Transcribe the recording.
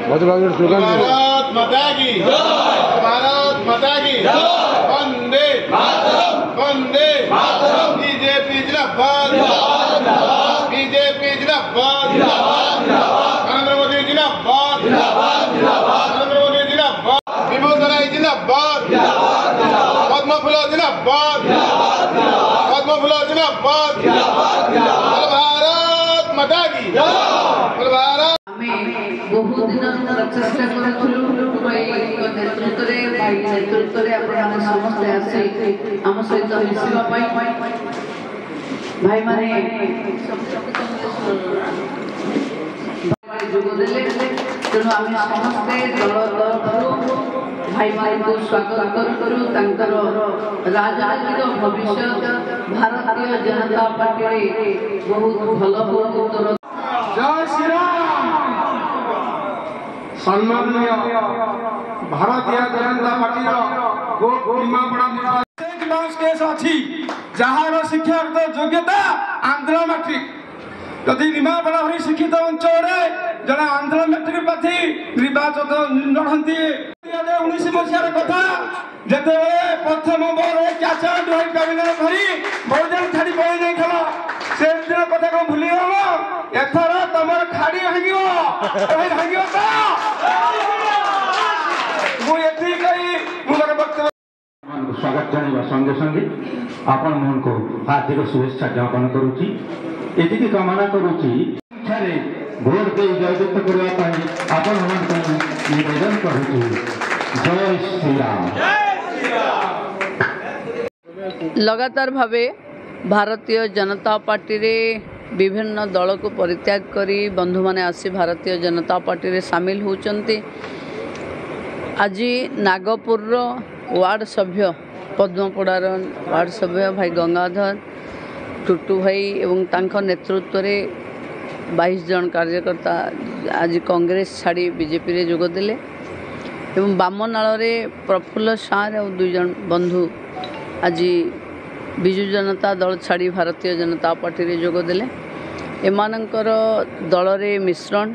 भारत माता की भारत माता की वंदे वंदे बीजेपी जिंदाबाद बीजेपी जिंदाबाद नरेंद्र मोदी जिंदाबाद नरेंद्र मोदी जिंदाबाद विमोद राय जिंदाबाद पद्म फुला जिंदाबाद पद्म फुला जिंदाबाद भारत माता की भारत बहुत दिन चेष्टा करूँ नेतृत्व समस्ते आसी आम सहित मिसवा भाई माने जोगदे तेणु आम समस्ते दल भाई मान को स्वागत करूँ राजनीतिर भविष्य भारतीय जनता पार्टी बहुत भल उत्तर जय श्री राम सम्माननीय भारतीय जनता पार्टी केस अच्छी जार शिक्षागत योग्यता आंध्र मैट्रिक यदि निमापड़ा भरी शिक्षित अंचल जड़े आंध्र मैट्रिक प्रार्थी निर्वाचन लड़ती 19 मसीहार कथा जिते प्रथम बर कैचआउट कैबिनेट धरी बहुजन छाड़ी पड़े नहीं खेल से दिन कथा को भूली हम एथर तुम खाड़ी भांग स्वागत जाना संगे संगे आपण मन को हार्दिक शुभेच्छा ज्ञापन करुच्ची एति कामना करुच्ची भोट दे जययुक्त करने आपण निवेदन करुच्ची जय श्री राम। लगातार भावे भारतीय जनता पार्टी रे विभिन्न दल को परित्याग करी बंधु माने आसी भारतीय जनता पार्टी रे सामिल होचंती। आज नागपुर वार्ड सभ्य पद्मपड़ार वार्ड सभ्य भाई गंगाधर टुटू भाई एवं तांको नेतृत्व रे 22 जन कार्यकर्ता आज कांग्रेस छाड़ी बीजेपी रे जोग देले एवं बामनाल रे प्रफुल्ल सार और 2 जन बंधु आज विजु जनता दल छाड़ी भारतीय जनता पार्टी रे जोग देले एमानंकर दल रे मिश्रण